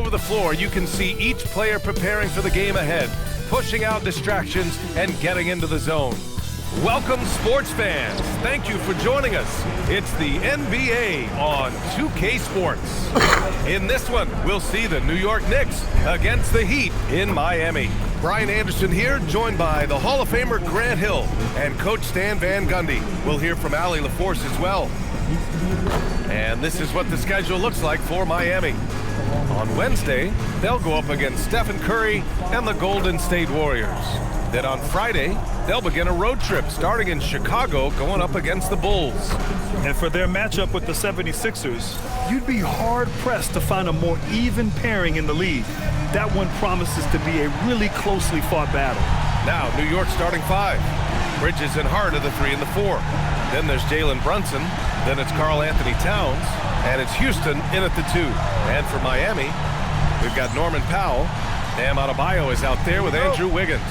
over the floor, you can see each player preparing for the game ahead, pushing out distractions and getting into the zone. Welcome, sports fans. Thank you for joining us. It's the NBA on 2K Sports. In this one, we'll see the New York Knicks against the Heat in Miami. Brian Anderson here, joined by the Hall of Famer Grant Hill and Coach Stan Van Gundy. We'll hear from Allie LaForce as well. And this is what the schedule looks like for Miami. On Wednesday, they'll go up against Stephen Curry and the Golden State Warriors. Then on Friday, they'll begin a road trip starting in Chicago, going up against the Bulls. And for their matchup with the 76ers, you'd be hard-pressed to find a more even pairing in the league. That one promises to be a really closely fought battle. Now, New York starting five. Bridges and Hart are the 3 and the 4. Then there's Jalen Brunson. Then it's Karl Anthony Towns. And it's Houston in at the 2. And for Miami, we've got Norman Powell. Bam Adebayo is out there with Andrew Wiggins.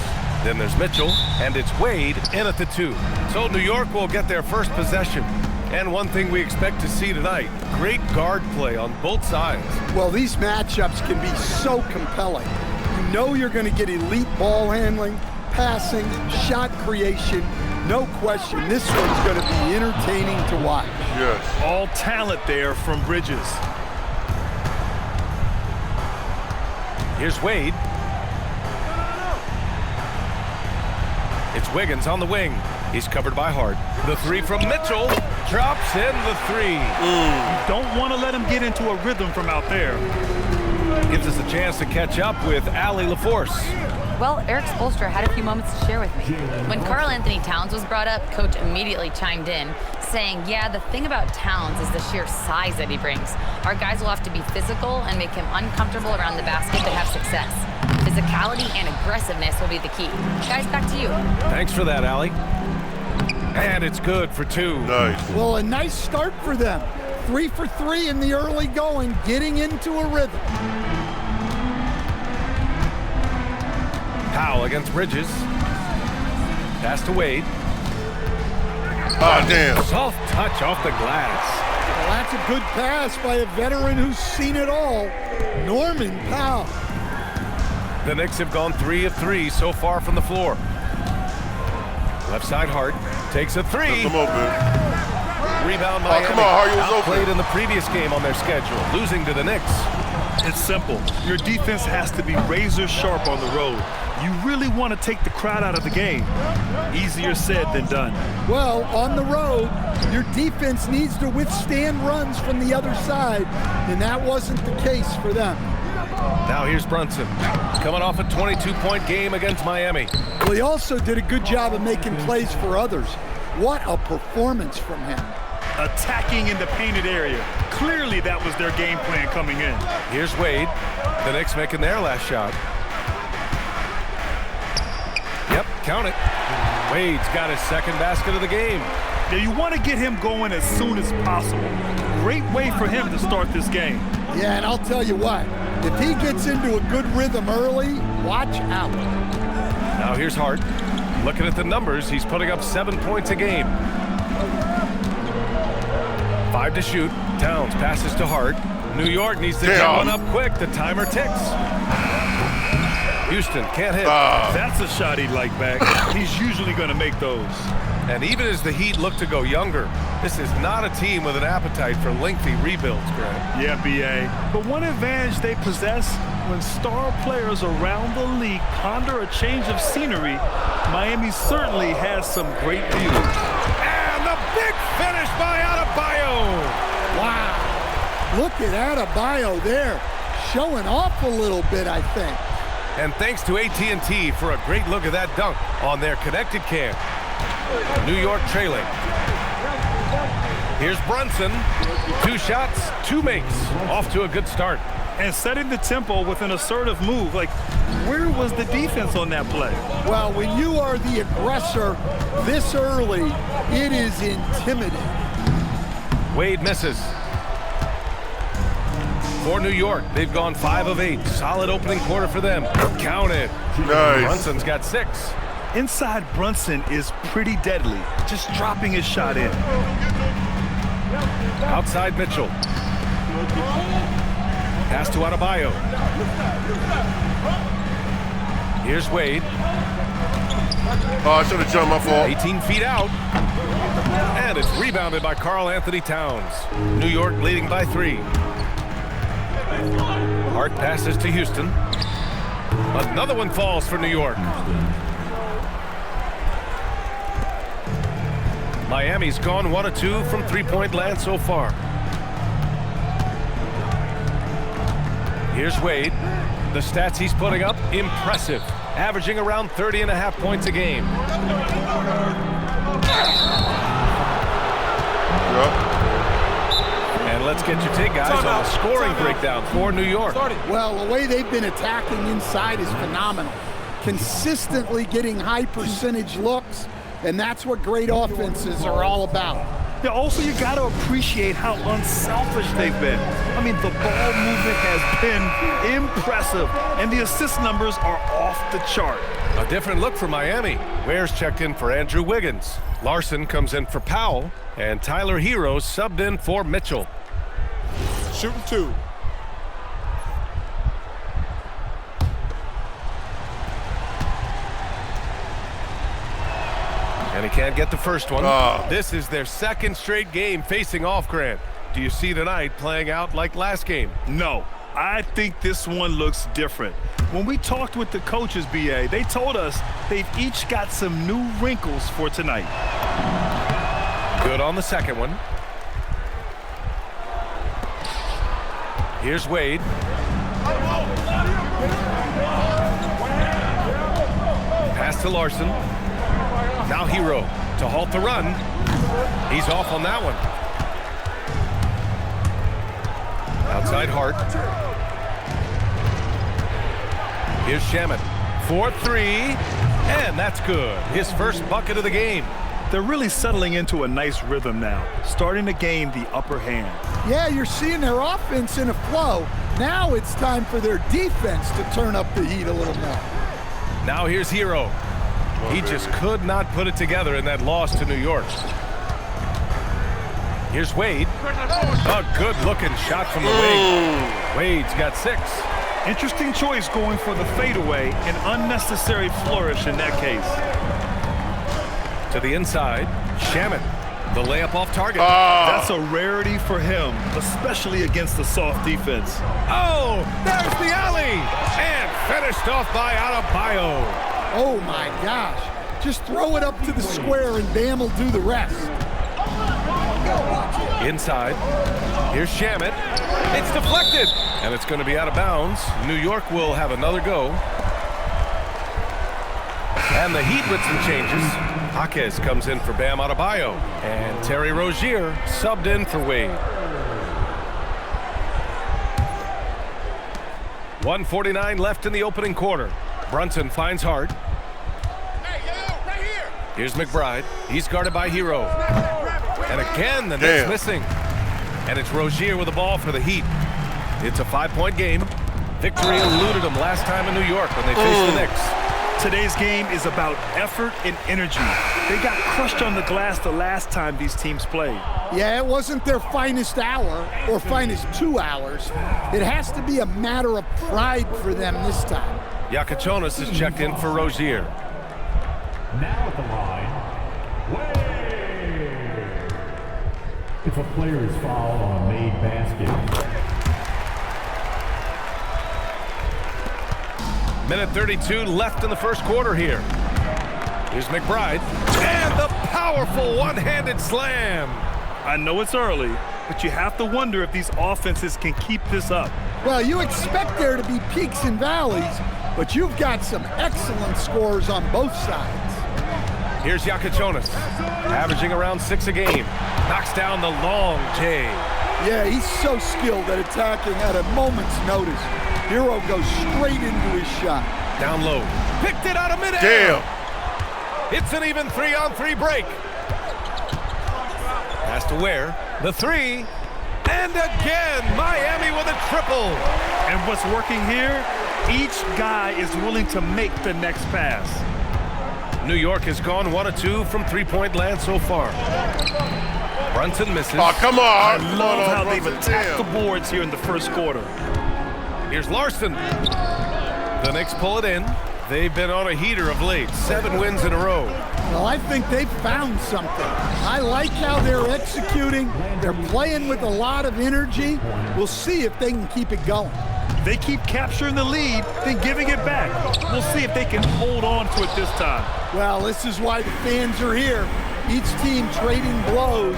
Then there's Mitchell, and it's Wade in at the 2. So New York will get their first possession. And one thing we expect to see tonight, great guard play on both sides. Well, these matchups can be so compelling. You know you're going to get elite ball handling, passing, shot creation. No question, this one's going to be entertaining to watch. Yes. All talent there from Bridges. Here's Wade. It's Wiggins on the wing. He's covered by Hart. The 3 from Mitchell. Drops in the 3. You don't want to let him get into a rhythm from out there. Gives us a chance to catch up with Allie LaForce. Well, Eric Spoelstra had a few moments to share with me. When Karl Anthony Towns was brought up, Coach immediately chimed in, saying, yeah, the thing about Towns is the sheer size that he brings. Our guys will have to be physical and make him uncomfortable around the basket to have success. Physicality and aggressiveness will be the key. Guys, back to you. Thanks for that, Allie. And it's good for 2. Nice. Well, a nice start for them. 3 for 3 in the early going, getting into a rhythm. Powell against Bridges. Pass to Wade. Ah, damn. Soft touch off the glass. Well, that's a good pass by a veteran who's seen it all, Norman Powell. The Knicks have gone 3 of 3 so far from the floor. Left side Hart takes a 3. Come on, man. Rebound Miami. Oh, come on, Hart, you was Outplayed open. in the previous game on their schedule, losing to the Knicks. It's simple. Your defense has to be razor sharp on the road. You really want to take the crowd out of the game. Easier said than done. Well, on the road, your defense needs to withstand runs from the other side, and that wasn't the case for them. Now here's Brunson, coming off a 22-point game against Miami. Well, he also did a good job of making plays for others. What a performance from him. Attacking in the painted area. Clearly that was their game plan coming in. Here's Wade. The Knicks making their last shot. Yep, count it. Wade's got his second basket of the game. Now you want to get him going as soon as possible. Great way for him to start this game. Yeah, and I'll tell you what, if he gets into a good rhythm early, watch out. Now here's Hart. Looking at the numbers, he's putting up 7 points a game. 5 to shoot. Towns passes to Hart. New York needs to get one up quick. The timer ticks. Houston can't hit. That's a shot he'd like back. He's usually going to make those. And even as the Heat look to go younger, this is not a team with an appetite for lengthy rebuilds, Grant. Yeah, B.A. But one advantage they possess, when star players around the league ponder a change of scenery, Miami certainly has some great views. And the big finish by Adebayo. Wow. Look at Adebayo there, showing off a little bit, I think. And thanks to AT&T for a great look at that dunk on their connected cam. New York trailing. Here's Brunson. 2 shots, 2 makes. Off to a good start. And setting the tempo with an assertive move. Like, where was the defense on that play? Well, when you are the aggressor this early, it is intimidating. Wade misses. For New York, they've gone 5 of 8. Solid opening quarter for them. Count it. Nice. Brunson's got 6. Inside Brunson is pretty deadly, just dropping his shot in. Outside Mitchell. Pass to Adebayo. Here's Wade. Oh, I should have jumped, my fault. 18 feet out. And it's rebounded by Karl Anthony Towns. New York leading by 3. Hart passes to Houston. Another one falls for New York. Miami's gone 1 of 2 from three-point land so far. Here's Wade. The stats he's putting up, impressive. Averaging around 30.5 points a game. And let's get your take, guys, on a scoring breakdown for New York. Well, the way they've been attacking inside is phenomenal. Consistently getting high percentage looks, and that's what great offenses are all about. Yeah, also, you got to appreciate how unselfish they've been. I mean, the ball movement has been impressive, and the assist numbers are off the chart. A different look for Miami. Ware's checked in for Andrew Wiggins. Larson comes in for Powell, and Tyler Hero subbed in for Mitchell. Shooting 2. And he can't get the first one. This is their second straight game facing off, Grant. Do you see tonight playing out like last game? No, I think this one looks different. When we talked with the coaches, BA, they told us they've each got some new wrinkles for tonight. Good on the second one. Here's Wade. Pass to Larson. Now Hero to halt the run. He's off on that one. Outside Hart. Here's Shamet. 4-3, and that's good. His first bucket of the game. They're really settling into a nice rhythm now, starting to gain the upper hand. Yeah, you're seeing their offense in a flow. Now it's time for their defense to turn up the heat a little more. Now here's Hero. He just could not put it together in that loss to New York. Here's Wade. A good-looking shot from the wing. Wade's got 6. Interesting choice going for the fadeaway, an unnecessary flourish in that case. To the inside, Shamet. The layup off target. That's a rarity for him, especially against the soft defense. Oh, there's the alley! And finished off by Adebayo. Oh my gosh. Just throw it up to the square and Bam will do the rest. Inside. Here's Shamet. It's deflected. And it's going to be out of bounds. New York will have another go. And the Heat with some changes. Jaquez comes in for Bam Adebayo. And Terry Rozier subbed in for Wade. 1:49 left in the opening quarter. Brunson finds Hart. Here's McBride. He's guarded by Hero. And again, the Knicks missing. And it's Rozier with the ball for the Heat. It's a 5-point game. Victory eluded them last time in New York when they faced the Knicks. Today's game is about effort and energy. They got crushed on the glass the last time these teams played. Yeah, it wasn't their finest hour or finest 2 hours. It has to be a matter of pride for them this time. Yakachonis is checked in for Rozier. Now at the line, Wade. If a player is fouled on a made basket. Minute 32 left in the first quarter here. Here's McBride. And the powerful one-handed slam. I know it's early, but you have to wonder if these offenses can keep this up. Well, you expect there to be peaks and valleys, but you've got some excellent scores on both sides. Here's Yakachonis, averaging around 6 a game. Knocks down the long J. Yeah, he's so skilled at attacking at a moment's notice. Hero goes straight into his shot. Down low. Picked it out of midair. Damn. It's an even 3-on-3 break. Pass to Ware. The 3. And again, Miami with a triple. And what's working here, each guy is willing to make the next pass. New York has gone 1 of 2 from three-point land so far. Brunson misses. Oh, come on. I love how they've attacked the boards here in the first quarter. Here's Larson. The Knicks pull it in. They've been on a heater of late. 7 wins in a row. Well, I think they've found something. I like how they're executing. They're playing with a lot of energy. We'll see if they can keep it going. They keep capturing the lead, then giving it back. We'll see if they can hold on to it this time. Well, this is why the fans are here. Each team trading blows,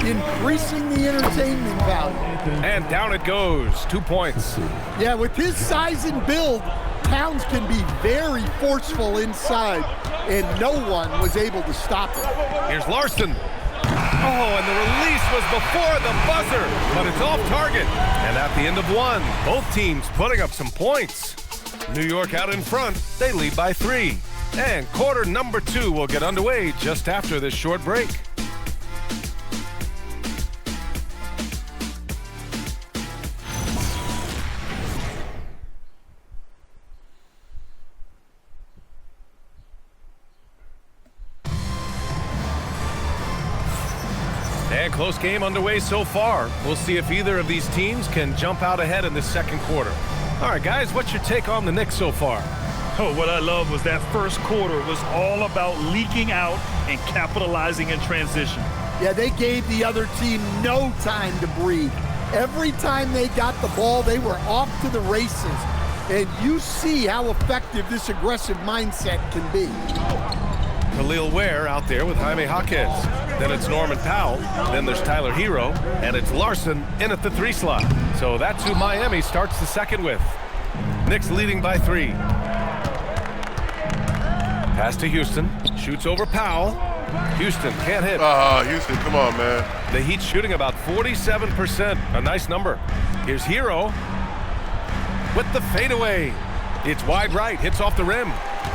increasing the entertainment value. And down it goes. 2 points. Yeah, with his size and build, Towns can be very forceful inside, and no one was able to stop it. Here's Larson. Oh, and the release was before the buzzer, but it's off target. And at the end of 1, both teams putting up some points. New York out in front. They lead by 3. And quarter number 2 will get underway just after this short break. And close game underway so far. We'll see if either of these teams can jump out ahead in this second quarter. All right, guys, what's your take on the Knicks so far? Oh, what I love was that first quarter was all about leaking out and capitalizing in transition. Yeah, they gave the other team no time to breathe. Every time they got the ball, they were off to the races. And you see how effective this aggressive mindset can be. Khalil Ware out there with Jaime Jaquez. Then it's Norman Powell. Then there's Tyler Hero. And it's Larson in at the 3 slot. So that's who Miami starts the second with. Knicks leading by 3. Pass to Houston. Shoots over Powell. Houston can't hit. Houston, come on, man. The Heat shooting about 47%. A nice number. Here's Hero with the fadeaway. It's wide right. Hits off the rim.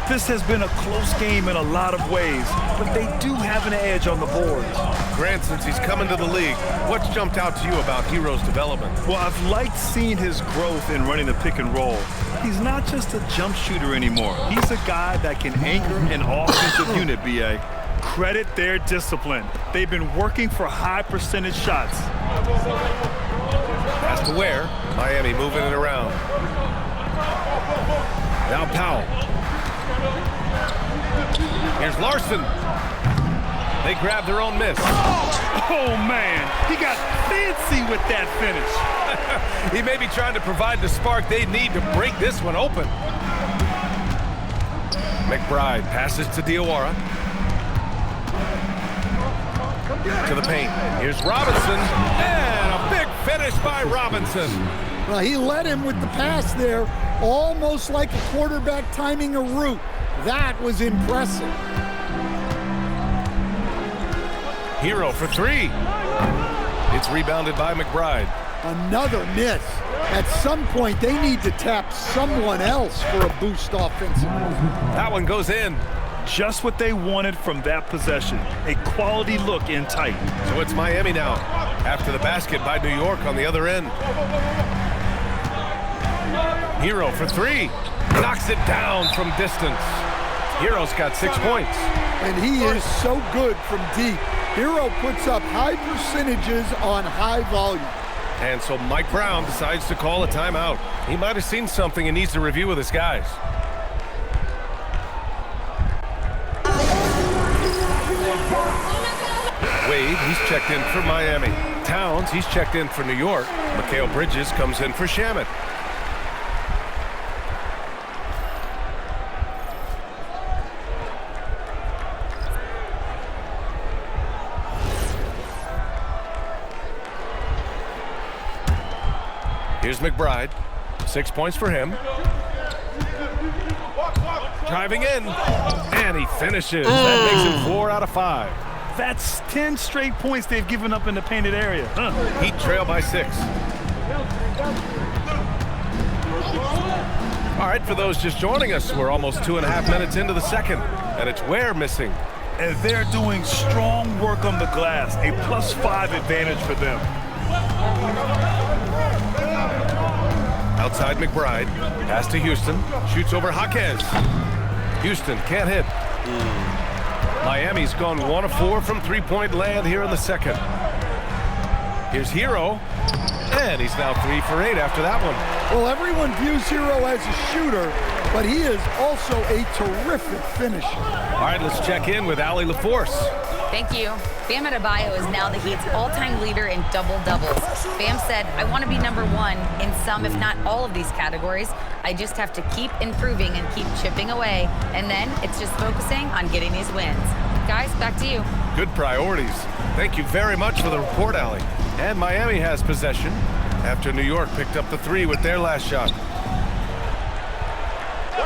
This has been a close game in a lot of ways, but they do have an edge on the boards. Grant, since he's come into the league, what's jumped out to you about Hero's development? Well, I've liked seeing his growth in running the pick and roll. He's not just a jump shooter anymore. He's a guy that can anchor an offensive unit, B.A. Credit their discipline. They've been working for high percentage shots. Pass to Ware. Miami moving it around. Now Powell. Here's Larson. They grab their own miss. Oh, man. He got fancy with that finish. He may be trying to provide the spark they need to break this one open. McBride passes to Diawara. To the paint. Here's Robinson. And a big finish by Robinson. Well, he led him with the pass there, almost like a quarterback timing a route. That was impressive. Hero for 3. It's rebounded by McBride. Another miss. At some point, they need to tap someone else for a boost offensively. That one goes in. Just what they wanted from that possession. A quality look in tight. So it's Miami now, after the basket by New York on the other end. Hero for 3. Knocks it down from distance. Hero's got 6 points. And he is so good from deep. Hero puts up high percentages on high volume. And so Mike Brown decides to call a timeout. He might have seen something and needs to review with his guys. Wade, he's checked in for Miami. Towns, he's checked in for New York. Mikal Bridges comes in for Shamet. Here's McBride. 6 points for him. Driving in. And he finishes. That makes him 4 out of 5. That's 10 straight points they've given up in the painted area. Heat trail by 6. All right, for those just joining us, we're almost 2.5 minutes into the second. And it's Ware missing. And they're doing strong work on the glass. A +5 advantage for them. Outside McBride. Pass to Houston. Shoots over Jaquez. Houston can't hit. Miami's gone 1 of 4 from three-point land here in the second. Here's Hero. And he's now 3 for 8 after that one. Well, everyone views Hero as a shooter, but he is also a terrific finisher. All right, let's check in with Allie LaForce. Thank you. Bam Adebayo is now the Heat's all-time leader in double-doubles. Bam said, I want to be number one in some, if not all of these categories. I just have to keep improving and keep chipping away. And then it's just focusing on getting these wins. Guys, back to you. Good priorities. Thank you very much for the report, Allie. And Miami has possession after New York picked up the 3 with their last shot.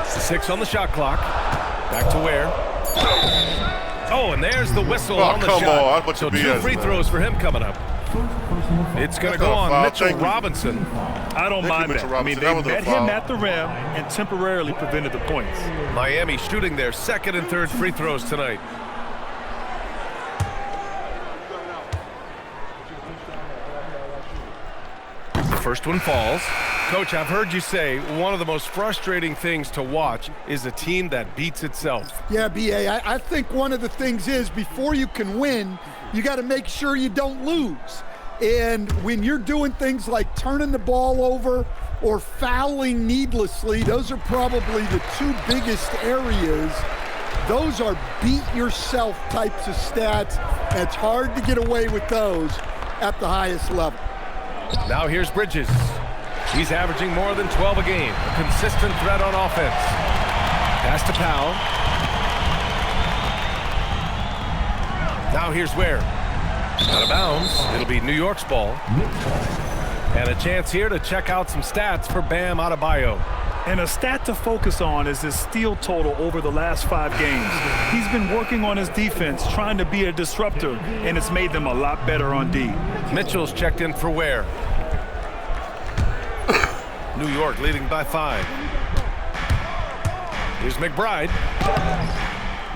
6 on the shot clock. Back to Ware. Oh, and there's the whistle on the shot. So 2 free throws for him coming up. It's going to go on Mitchell Robinson. I don't mind that. I mean, they met him at the rim and temporarily prevented the points. Miami shooting their 2nd and 3rd free throws tonight. The first one falls. Coach, I've heard you say one of the most frustrating things to watch is a team that beats itself. Yeah, B.A., I think one of the things is before you can win, you got to make sure you don't lose. And when you're doing things like turning the ball over or fouling needlessly, those are probably the 2 biggest areas. Those are beat yourself types of stats. And it's hard to get away with those at the highest level. Now here's Bridges. He's averaging more than 12 a game. A consistent threat on offense. Pass to Powell. Now here's Ware. Out of bounds. It'll be New York's ball. And a chance here to check out some stats for Bam Adebayo. And a stat to focus on is his steal total over the last 5 games. He's been working on his defense, trying to be a disruptor, and it's made them a lot better on D. Mitchell's checked in for Ware. New York leading by 5. Here's McBride.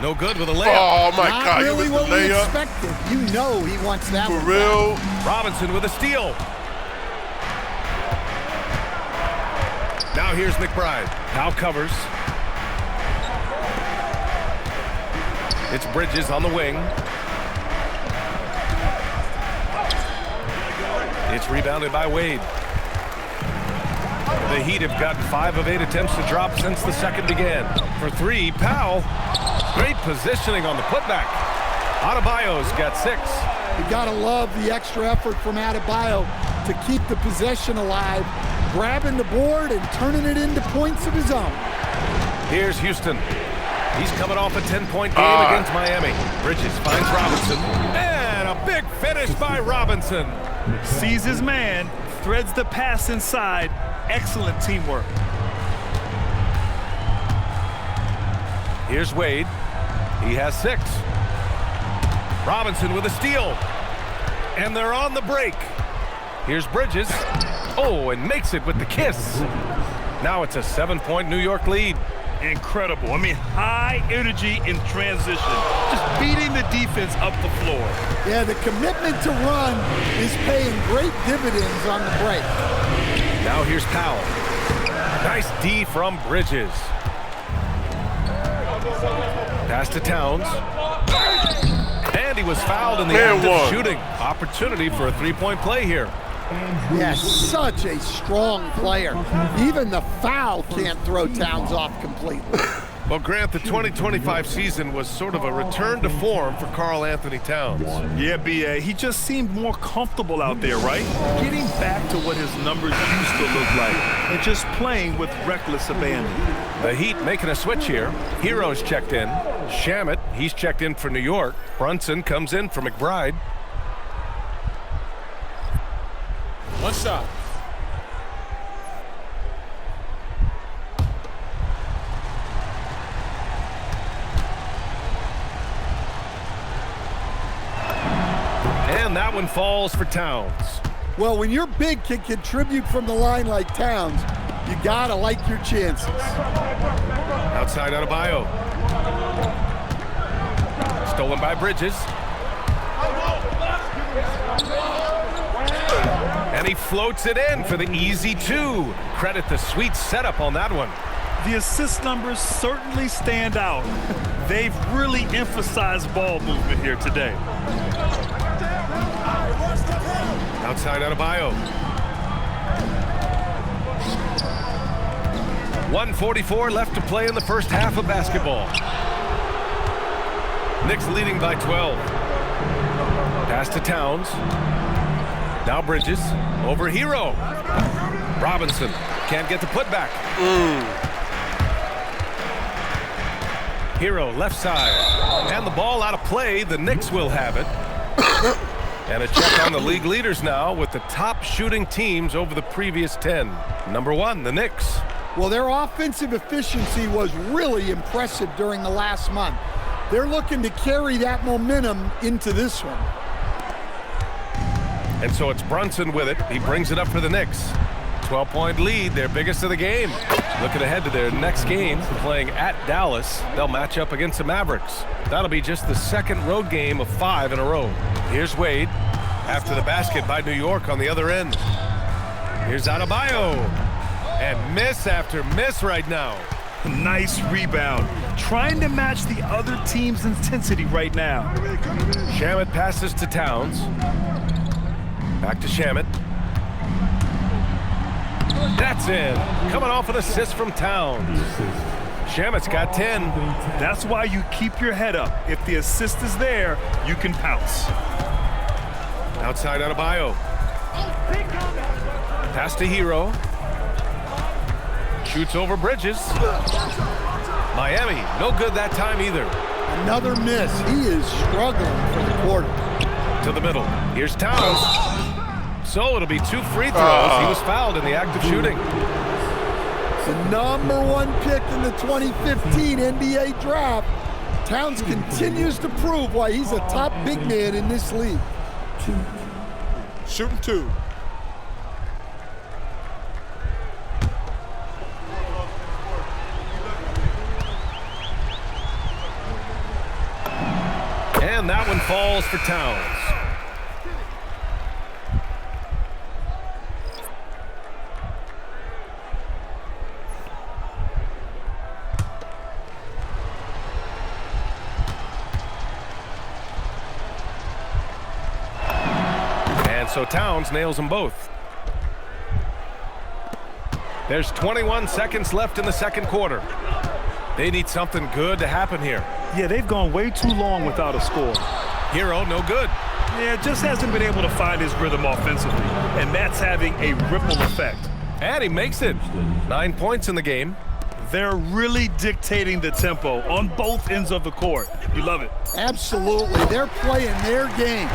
No good with a layup. Oh, my Not God. really what we layup. expected. You know he wants that For one real. back. Robinson with a steal. Now here's McBride. Now covers. It's Bridges on the wing. It's rebounded by Wade. The Heat have gotten 5 of 8 attempts to drop since the second began. For 3, Powell. Great positioning on the putback. Adebayo's got 6. You gotta love the extra effort from Adebayo to keep the possession alive, grabbing the board and turning it into points of his own. Here's Houston. He's coming off a 10-point game against Miami. Bridges finds Robinson. And a big finish by Robinson. Sees his man, threads the pass inside. Excellent teamwork. Here's Wade. He has 6. Robinson with a steal. And they're on the break. Here's Bridges. Oh, and makes it with the kiss. Now it's a 7-point New York lead. Incredible. I mean, high energy in transition. Just beating the defense up the floor. Yeah, the commitment to run is paying great dividends on the break. Now here's Powell. Nice D from Bridges. Pass to Towns. And he was fouled in the act of shooting. Opportunity for a 3-point play here. Yeah, such a strong player. Even the foul can't throw Towns off completely. Well, Grant, the 2025 season was sort of a return to form for Karl Anthony Towns. Yeah, B.A., he just seemed more comfortable out there, right? Getting back to what his numbers used to look like and just playing with reckless abandon. The Heat making a switch here. Hero's checked in. Shamet, he's checked in for New York. Brunson comes in for McBride. One shot. And that one falls for Towns. Well, when your big can contribute from the line like Towns, you gotta like your chances. Outside Adebayo. Stolen by Bridges. And he floats it in for the easy 2. Credit the sweet setup on that one. The assist numbers certainly stand out. They've really emphasized ball movement here today. Outside Adebayo. 1:44 left to play in the first half of basketball. Knicks leading by 12. Pass to Towns. Now Bridges over Hero. Robinson can't get the putback. Hero left side. And the ball out of play. The Knicks will have it. And a check on the league leaders now with the top shooting teams over the previous 10. Number 1, the Knicks. Well, their offensive efficiency was really impressive during the last month. They're looking to carry that momentum into this one. And so it's Brunson with it. He brings it up for the Knicks. 12-point lead, their biggest of the game. Looking ahead to their next game, playing at Dallas. They'll match up against the Mavericks. That'll be just the second road game of 5 in a row. Here's Wade after the basket by New York on the other end. Here's Adebayo. And miss after miss right now. Nice rebound. Trying to match the other team's intensity right now. Shamet passes to Towns. Back to Shamet. That's in. Coming off an assist from Towns. Shamet's got 10. That's why you keep your head up. If the assist is there, you can pounce. Outside Adebayo. Pass to Hero. Shoots over Bridges. Miami, no good that time either. Another miss. He is struggling for the quarter. To the middle. Here's Towns. So it'll be 2 free throws. He was fouled in the act of shooting. The number 1 pick in the 2015 NBA draft. Towns continues to prove why he's a top big man in this league. Shooting 2. And that one falls for Towns. And so Towns nails them both. There's 21 seconds left in the second quarter. They need something good to happen here. Yeah, they've gone way too long without a score. Hero, no good. Yeah, just hasn't been able to find his rhythm offensively, and that's having a ripple effect. And he makes it. 9 points in the game. They're really dictating the tempo on both ends of the court. You love it. Absolutely. They're playing their game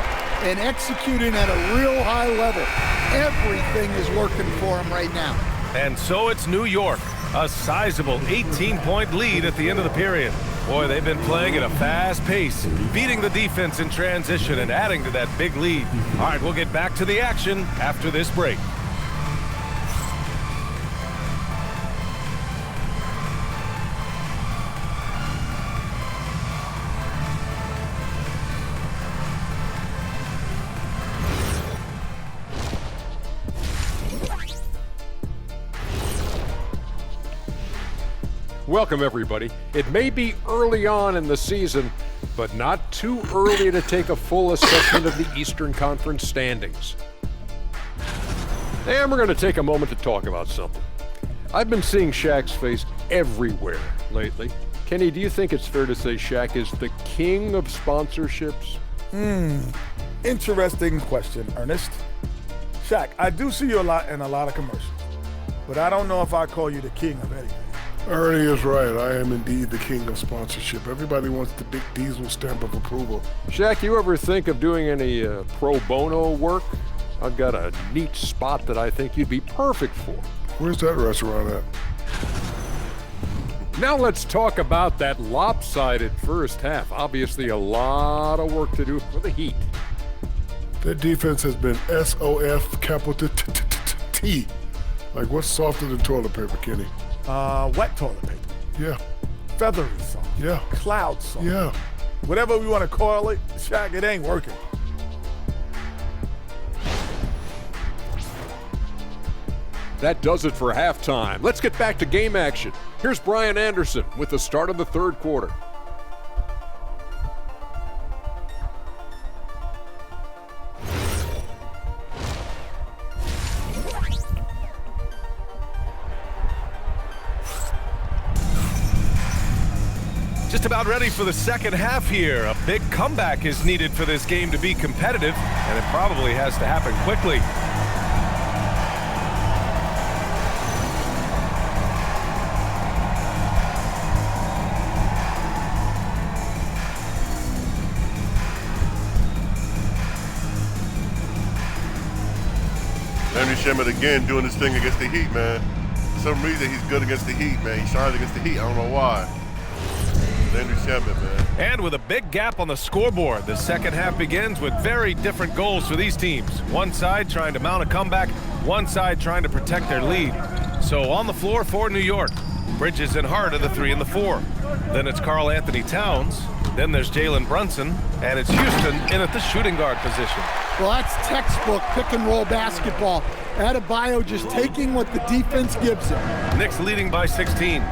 and executing at a real high level. Everything is working for them right now. And so it's New York. A sizable 18-point lead at the end of the period. Boy, they've been playing at a fast pace, beating the defense in transition and adding to that big lead. All right, we'll get back to the action after this break. Welcome, everybody. It may be early on in the season, but not too early to take a full assessment of the Eastern Conference standings. And we're going to take a moment to talk about something. I've been seeing Shaq's face everywhere lately. Kenny, do you think it's fair to say Shaq is the king of sponsorships? Interesting question, Ernest. Shaq, I do see you a lot in a lot of commercials, but I don't know if I call you the king of anything. Ernie is right. I am indeed the king of sponsorship. Everybody wants the big Diesel stamp of approval. Shaq, you ever think of doing any pro bono work? I've got a neat spot that I think you'd be perfect for. Where's that restaurant at? Now let's talk about that lopsided first half. Obviously a lot of work to do for the Heat. Their defense has been SOF capital T. Like, what's softer than toilet paper, Kenny? Wet toilet paper. Yeah. Feathery soft. Yeah. Cloud soft. Yeah. Whatever we want to call it, Shaq, it ain't working. That does it for halftime. Let's get back to game action. Here's Brian Anderson with the start of the third quarter. just about ready for the second half here. A big comeback is needed for this game to be competitive, and it probably has to happen quickly. Landry Shamet again doing this thing against the Heat, man. For some reason, he's good against the Heat, man. He shines against the Heat. I don't know why. Landry Shamet, man. And with a big gap on the scoreboard, the second half begins with very different goals for these teams. One side trying to mount a comeback, one side trying to protect their lead. So on the floor for New York, Bridges and Hart are the 3 and the 4. Then it's Karl Anthony Towns. Then there's Jalen Brunson, and it's Houston in at the shooting guard position. Well, that's textbook pick-and-roll basketball. Adebayo just taking what the defense gives him. Knicks leading by 16.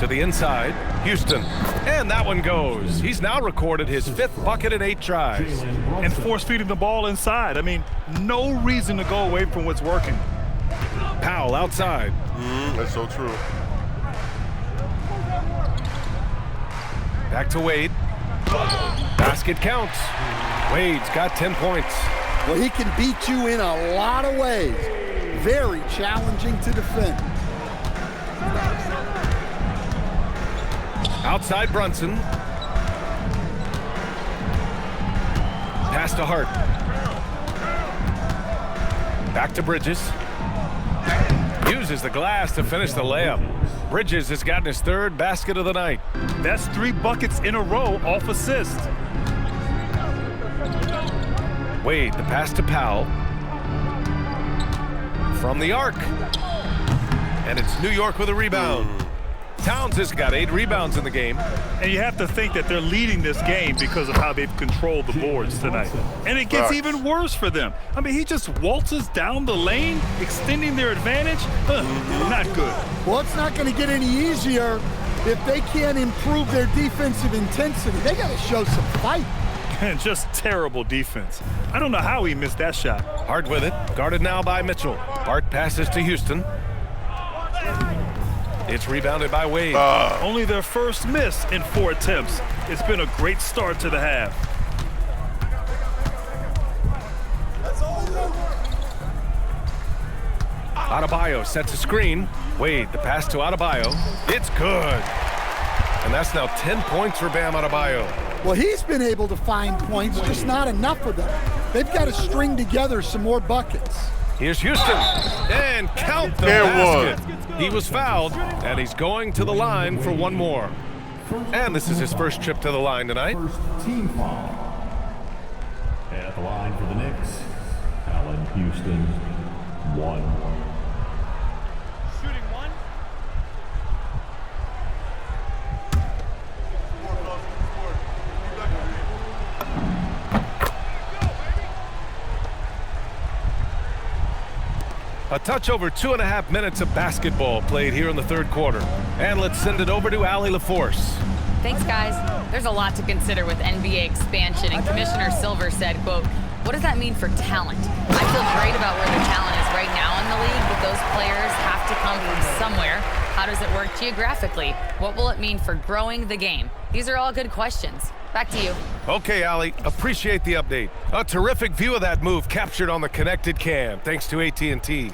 To the inside, Houston. And that one goes. He's now recorded his 5th bucket in 8 tries. And force-feeding the ball inside. I mean, no reason to go away from what's working. Powell outside. That's so true. Back to Wade. Basket counts. Wade's got 10 points. Well, he can beat you in a lot of ways. Very challenging to defend. Outside Brunson. Pass to Hart. Back to Bridges. Uses the glass to finish the layup. Bridges has gotten his 3rd basket of the night. That's 3 buckets in a row off assist. Wade, the pass to Powell. From the arc. And it's New York with a rebound. Towns has got 8 rebounds in the game. And you have to think that they're leading this game because of how they've controlled the boards tonight. And it gets even worse for them. I mean, he just waltzes down the lane, extending their advantage. Not good. Well, it's not going to get any easier if they can't improve their defensive intensity. They got to show some fight. And just terrible defense. I don't know how he missed that shot. Hart with it, guarded now by Mitchell. Hart passes to Houston. It's rebounded by Wade. Only their first miss in 4 attempts. It's been a great start to the half. Adebayo sets a screen. Wade, the pass to Adebayo. It's good. And that's now 10 points for Bam Adebayo. Well, he's been able to find points, just not enough of them. They've got to string together some more buckets. Here's Houston, and count the basket. He was fouled, and he's going to the line for one more. And this is his first trip to the line tonight. First team foul. At the line for the Knicks, Allen Houston, 1. A touch over 2.5 minutes of basketball played here in the 3rd quarter. And let's send it over to Allie LaForce. Thanks, guys. There's a lot to consider with NBA expansion, and Commissioner Silver said, quote, "What does that mean for talent? I feel great about where the talent is right now in the league, but those players have to come from somewhere. How does it work geographically? What will it mean for growing the game?" These are all good questions. Back to you. Okay, Allie, appreciate the update. A terrific view of that move captured on the connected cam, thanks to AT&T.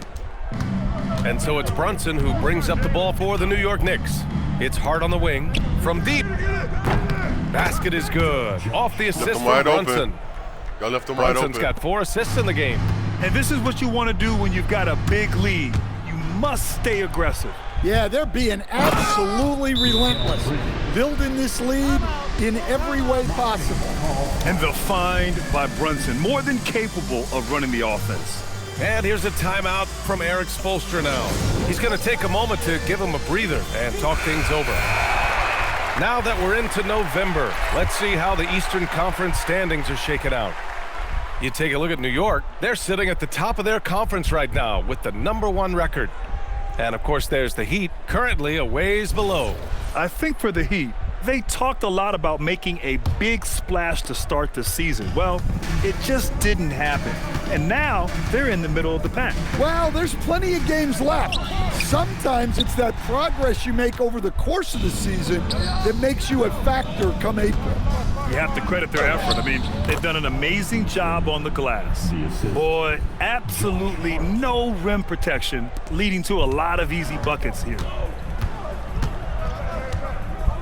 And so it's Brunson who brings up the ball for the New York Knicks. It's Hart on the wing, from deep. Basket is good. Off the assist from Brunson. Y'all left him wide open. Brunson's got 4 assists in the game. And this is what you want to do when you've got a big lead. You must stay aggressive. Yeah, they're being absolutely relentless, building this lead in every way possible. And the find by Brunson, more than capable of running the offense. And here's a timeout from Eric Spoelstra now. He's going to take a moment to give him a breather and talk things over. Now that we're into November, let's see how the Eastern Conference standings are shaken out. You take a look at New York, they're sitting at the top of their conference right now with the #1 record. And of course, there's the Heat, currently a ways below. I think for the Heat, They talked a lot about making a big splash to start the season. Well, it just didn't happen. And now they're in the middle of the pack. Well, there's plenty of games left. Sometimes it's that progress you make over the course of the season that makes you a factor come April. You have to credit their effort. I mean, they've done an amazing job on the glass. Boy, absolutely no rim protection, leading to a lot of easy buckets here.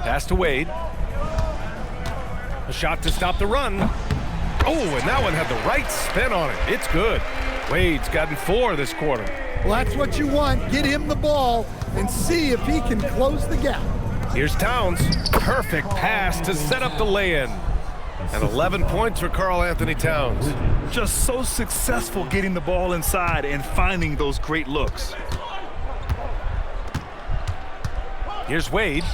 Pass to Wade. A shot to stop the run. Oh, and that one had the right spin on it. It's good. Wade's gotten 4 this quarter. Well, that's what you want. Get him the ball and see if he can close the gap. Here's Towns. Perfect pass to set up the lay-in. And 11 points for Karl Anthony Towns. Just so successful getting the ball inside and finding those great looks. Here's Wade.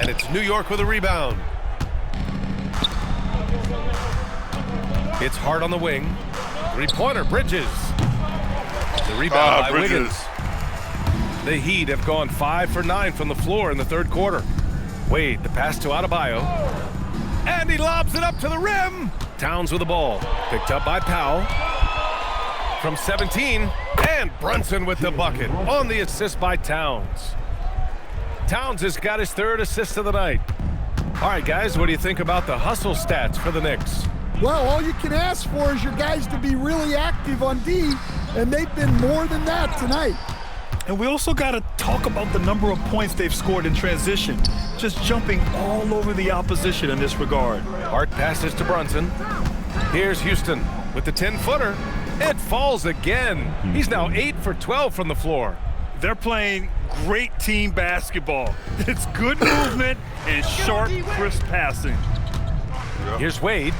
And it's New York with a rebound. It's Hart on the wing. Three-pointer, Bridges. The rebound by Bridges. Wiggins. The Heat have gone 5 for 9 from the floor in the third quarter. Wade, the pass to Adebayo. And he lobs it up to the rim. Towns with the ball. Picked up by Powell. From 17. And Brunson with the bucket on the assist by Towns. Towns has got his 3rd assist of the night. All right, guys, what do you think about the hustle stats for the Knicks? Well, all you can ask for is your guys to be really active on D, and they've been more than that tonight. And we also got to talk about the number of points they've scored in transition, just jumping all over the opposition in this regard. Hart passes to Brunson. Here's Houston with the 10-footer. It falls again. He's now 8 for 12 from the floor. They're playing great team basketball. It's good movement and sharp, crisp passing. Here's Wade.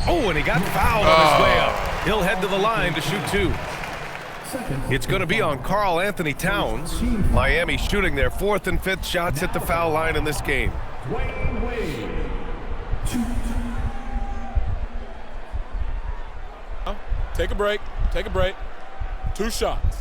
Oh, and he got fouled on his way up. He'll head to the line to shoot 2. It's going to be on Karl Anthony Towns. Miami shooting their 4th and 5th shots at the foul line in this game. Take a break. Take a break. 2 shots.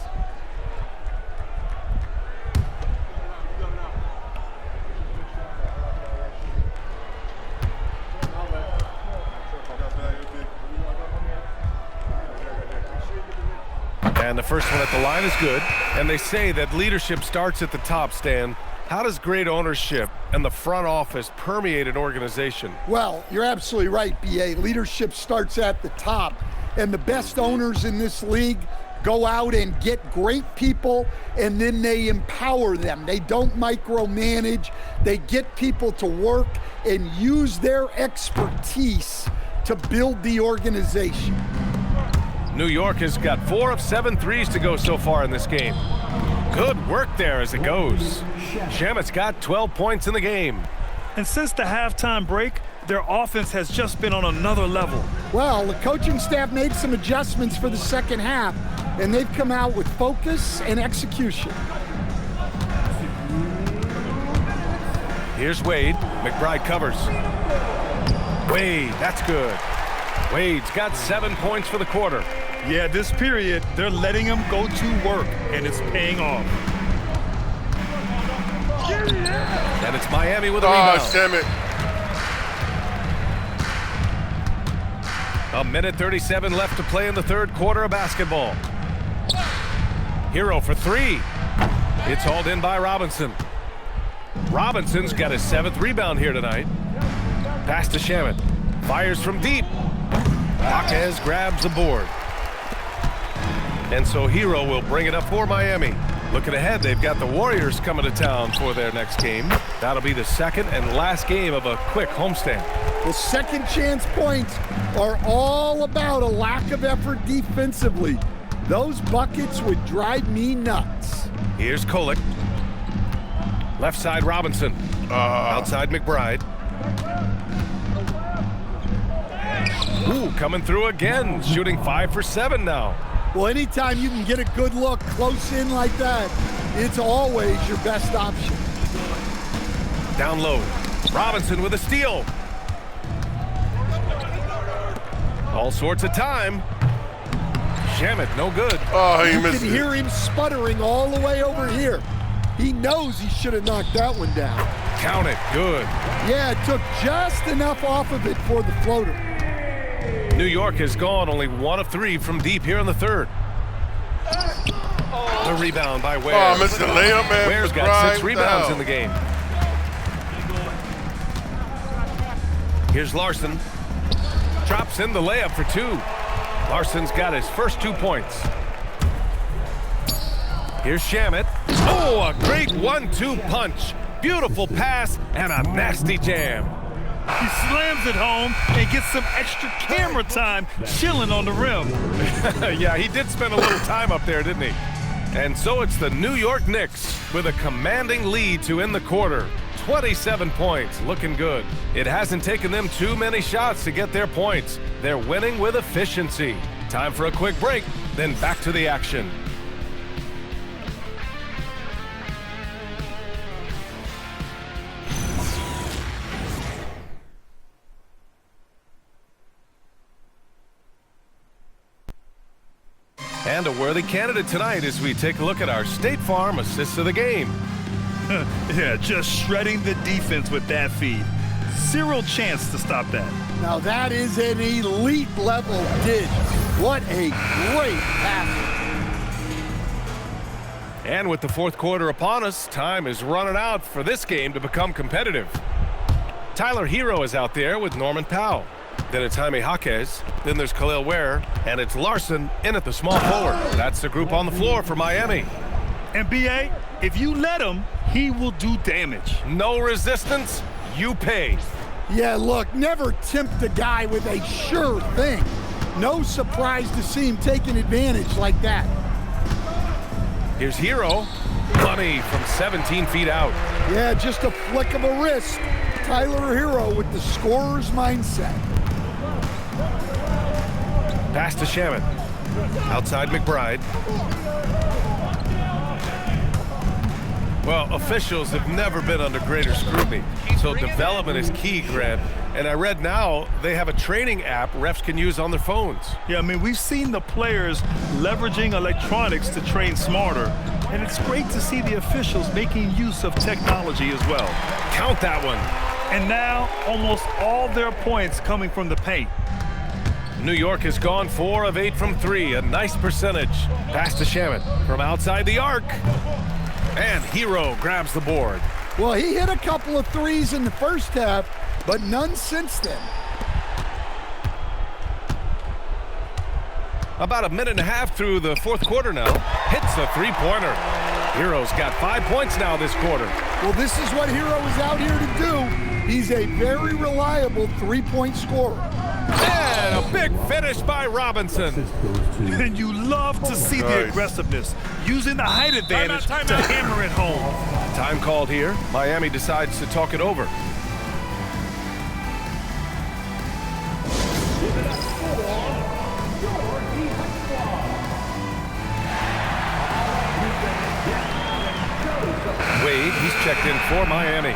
And the first one at the line is good. And they say that leadership starts at the top, Stan. How does great ownership and the front office permeate an organization? Well, you're absolutely right, B.A. Leadership starts at the top. And the best owners in this league go out and get great people, and then they empower them. They don't micromanage. They get people to work and use their expertise to build the organization. New York has got 4 of 7 threes to go so far in this game. Good work there as it goes. Shamet's got 12 points in the game. And since the halftime break, their offense has just been on another level. Well, the coaching staff made some adjustments for the second half, and they've come out with focus and execution. Here's Wade. McBride covers. Wade, that's good. Wade's got 7 points for the quarter. Yeah, this period, they're letting him go to work, and it's paying off. And it's Miami with a rebound. Oh, damn it. A minute 37 left to play in the third quarter of basketball. Hero for 3. It's hauled in by Robinson. Robinson's got his 7th rebound here tonight. Pass to Shamet. Fires from deep. Jaquez grabs the board. And so Hero will bring it up for Miami. Looking ahead, they've got the Warriors coming to town for their next game. That'll be the second and last game of a quick homestand. The second chance points are all about a lack of effort defensively. Those buckets would drive me nuts. Here's Kolek. Left side Robinson. Outside McBride. Ooh, coming through again. Shooting 5 for 7 now. Well, anytime you can get a good look close in like that, it's always your best option. Down low. Robinson with a steal. All sorts of time. Shamet, no good. Oh, he You missed can it. hear him sputtering all the way over here. He knows he should have knocked that one down. Count it. Good. Yeah, it took just enough off of it for the floater. New York has gone only 1 of 3 from deep here in the third. The rebound by Ware. Oh, Mr. Layup, man. Ware's got 6 rebounds in the game. Here's Larson. Drops in the layup for 2. Larson's got his first 2 points. Here's Shamet. Oh, a great 1-2 punch. Beautiful pass and a nasty jam. He slams it home and gets some extra camera time chilling on the rim. Yeah, he did spend a little time up there, didn't he? And so it's the New York Knicks with a commanding lead to end the quarter. 27 points, looking good. It hasn't taken them too many shots to get their points. They're winning with efficiency. Time for a quick break, then back to the action. And a worthy candidate tonight as we take a look at our State Farm assists of the game. Yeah, just shredding the defense with that feed. Zero chance to stop that. Now that is an elite level dig. What a great pass. And with the fourth quarter upon us, time is running out for this game to become competitive. Tyler Hero is out there with Norman Powell. Then it's Jaime Jaquez. Then there's Khalil Ware. And it's Larson in at the small forward. That's the group on the floor for Miami. And B.A., if you let him, he will do damage. No resistance, you pay. Yeah, look, never tempt a guy with a sure thing. No surprise to see him taking advantage like that. Here's Hero. Money from 17 feet out. Yeah, just a flick of a wrist. Tyler Hero with the scorer's mindset. Pass to Shamet. Outside McBride. Well, officials have never been under greater scrutiny, so development is key, Grant. And I read now they have a training app refs can use on their phones. Yeah, I mean, we've seen the players leveraging electronics to train smarter, and it's great to see the officials making use of technology as well. Count that one. And now, almost all their points coming from the paint. New York has gone 4 of 8 from 3, a nice percentage. Pass to Shamet from outside the arc. And Hero grabs the board. Well, he hit a couple of threes in the first half, but none since then. About a minute and a half through the fourth quarter now. Hits a three-pointer. Hero's got 5 points now this quarter. Well, this is what Hero is out here to do. He's a very reliable three-point scorer. And a big finish by Robinson. And you love to see the aggressiveness, using the height advantage to hammer it home. Time called here. Miami decides to talk it over. Wade, he's checked in for Miami.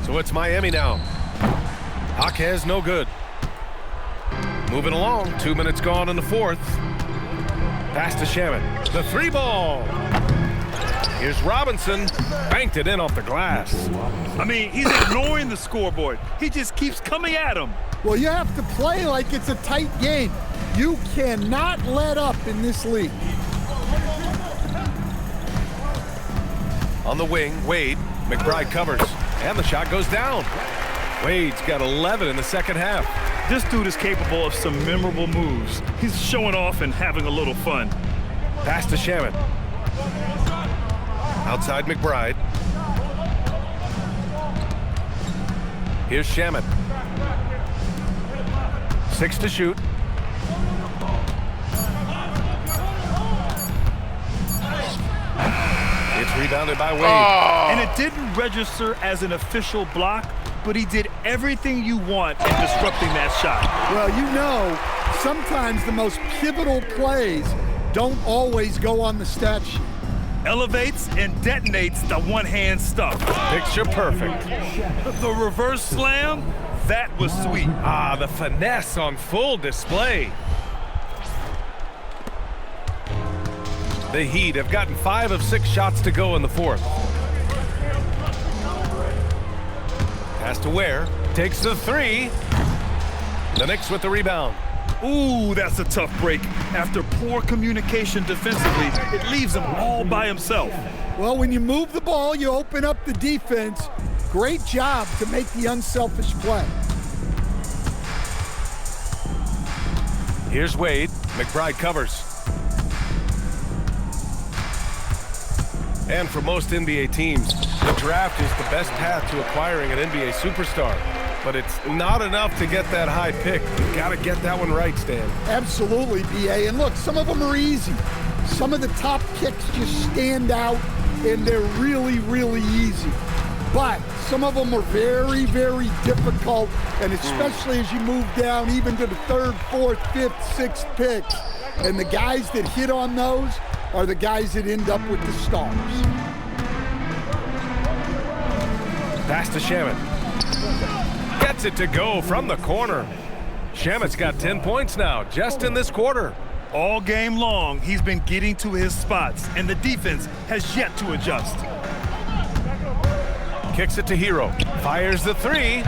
So it's Miami now. Jaquez no good. Moving along, 2 minutes gone in the fourth. Pass to Shamet. The three ball. Here's Robinson. Banked it in off the glass. I mean, he's ignoring the scoreboard. He just keeps coming at him. Well, you have to play like it's a tight game. You cannot let up in this league. On the wing, Wade. McBride covers. And the shot goes down. Wade's got 11 in the second half. This dude is capable of some memorable moves. He's showing off and having a little fun. Pass to Shamet. Outside McBride. Here's Shamet. 6 to shoot. It's rebounded by Wade. And it didn't register as an official block, but he did everything you want in disrupting that shot. Well, you know, sometimes the most pivotal plays don't always go on the stat sheet. Elevates and detonates the one-hand stuff. Picture perfect. The reverse slam, that was sweet. Ah, the finesse on full display. The Heat have gotten 5 of 6 shots to go in the fourth. Pass to Ware, takes the 3. The Knicks with the rebound. Ooh, that's a tough break. After poor communication defensively, it leaves him all by himself. Well, when you move the ball, you open up the defense. Great job to make the unselfish play. Here's Wade. McBride covers. And for most NBA teams, the draft is the best path to acquiring an NBA superstar. But it's not enough to get that high pick. You've got to get that one right, Stan. Absolutely, BA. And look, some of them are easy. Some of the top picks just stand out, and they're really, really easy. But some of them are very, very difficult, and especially as you move down even to the 3rd, 4th, 5th, 6th picks. And the guys that hit on those are the guys that end up with the stars. Pass to Shamet. Gets it to go from the corner. Shamet's got 10 points now, just in this quarter. All game long, he's been getting to his spots, and the defense has yet to adjust. Kicks it to Hero. Fires the 3.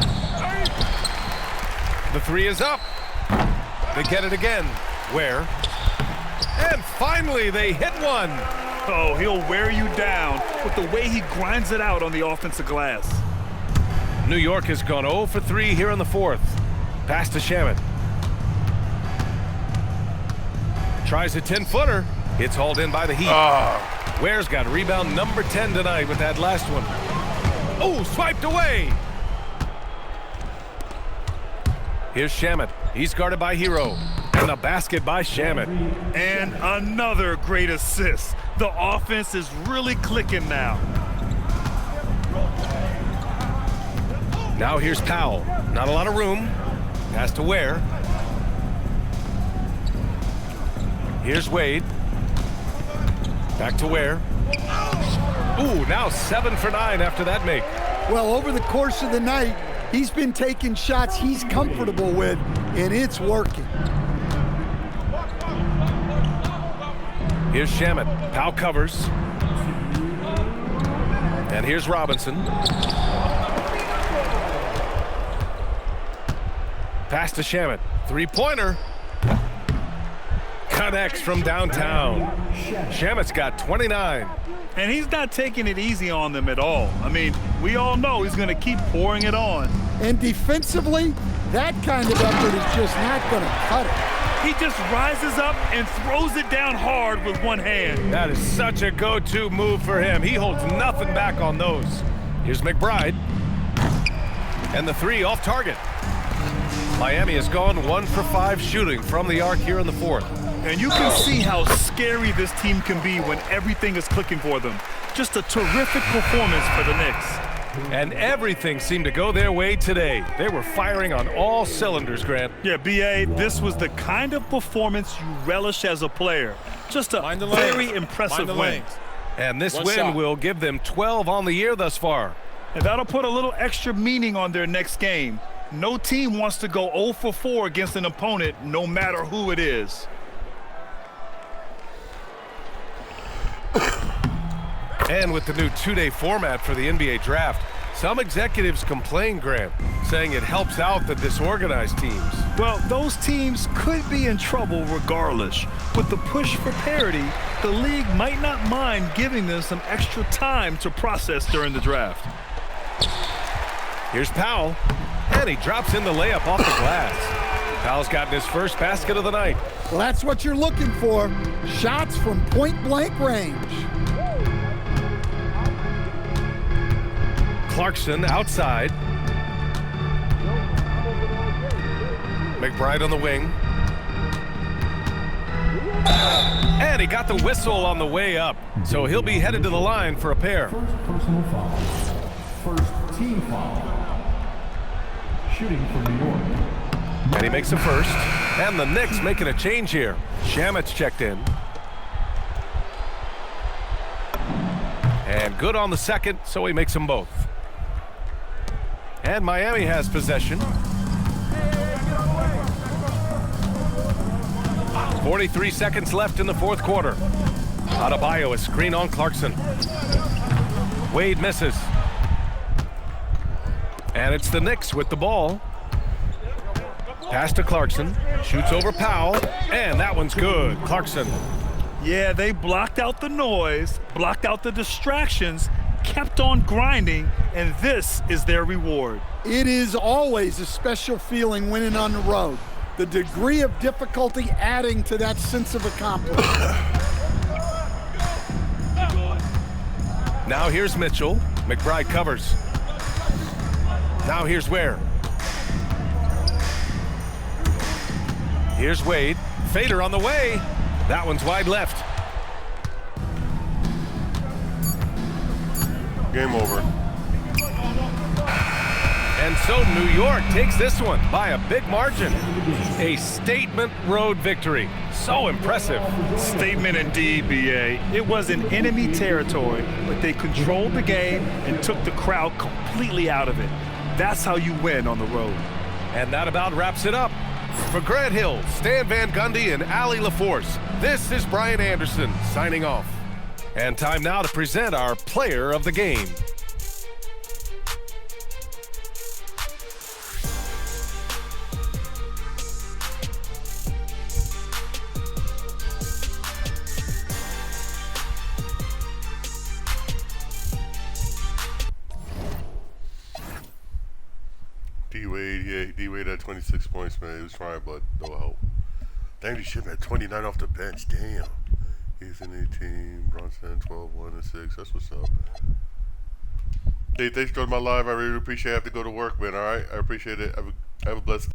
The 3 is up. They get it again. Ware. And finally, they hit one. Oh, he'll wear you down with the way he grinds it out on the offensive glass. New York has gone 0 for 3 here in the fourth. Pass to Shamet. Tries a 10-footer. It's hauled in by the Heat. Ware's got rebound number 10 tonight with that last one. Oh, swiped away. Here's Shamet. He's guarded by Hero. And the basket by Shamet. And another great assist. The offense is really clicking now. Now here's Powell. Not a lot of room. Pass to Ware. Here's Wade. Back to Ware. Ooh, now 7 for 9 after that make. Well, over the course of the night, he's been taking shots he's comfortable with, and it's working. Here's Shamet. Powell covers. And here's Robinson. Pass to Shamet. 3-pointer. Connects from downtown. Shamet's got 29. And he's not taking it easy on them at all. I mean, we all know he's going to keep pouring it on. And defensively, that kind of effort is just not going to cut it. He just rises up and throws it down hard with one hand. That is such a go-to move for him. He holds nothing back on those. Here's McBride. And the 3 off target. Miami has gone 1 for 5 shooting from the arc here in the fourth. And you can see how scary this team can be when everything is clicking for them. Just a terrific performance for the Knicks. And everything seemed to go their way today. They were firing on all cylinders, Grant. Yeah, B.A., this was the kind of performance you relish as a player. Just a very impressive win. And this win will give them 12 on the year thus far. And that'll put a little extra meaning on their next game. No team wants to go 0 for 4 against an opponent, no matter who it is. And with the new 2-day format for the NBA draft, some executives complain, Grant, saying it helps out the disorganized teams. Well, those teams could be in trouble regardless. With the push for parity, the league might not mind giving them some extra time to process during the draft. Here's Powell, and he drops in the layup off the glass. Powell's gotten his first basket of the night. Well, that's what you're looking for. Shots from point-blank range. Clarkson outside. McBride on the wing. And he got the whistle on the way up, so he'll be headed to the line for a pair. First personal foul. First team foul. Shooting from New York. And he makes a first. And the Knicks making a change here. Shamet's checked in. And good on the second, so he makes them both. And Miami has possession. 43 seconds left in the fourth quarter. Adebayo, a screen on Clarkson. Wade misses. And it's the Knicks with the ball. Pass to Clarkson. Shoots over Powell. And that one's good. Clarkson. Yeah, they blocked out the noise, blocked out the distractions, kept on grinding, and this is their reward. It is always a special feeling winning on the road. The degree of difficulty adding to that sense of accomplishment. Now here's Mitchell. McBride covers. Now here's Ware. Here's Wade. Fader on the way. That one's wide left. Game over. And so New York takes this one by a big margin. A statement road victory. So impressive. Statement indeed, B.A. It was in enemy territory, but they controlled the game and took the crowd completely out of it. That's how you win on the road. And that about wraps it up. For Grant Hill, Stan Van Gundy, and Allie LaForce, this is Brian Anderson signing off. And time now to present our player of the game. D-Wade had 26 points, man. He was trying, but no help. Dang, this shit had 29 off the bench. Damn. Ethan 18, Bronson 12, 1 and 6. That's what's up. Hey, thanks for joining my live. I really appreciate it. I have to go to work, man. All right, I appreciate it. Have a blessed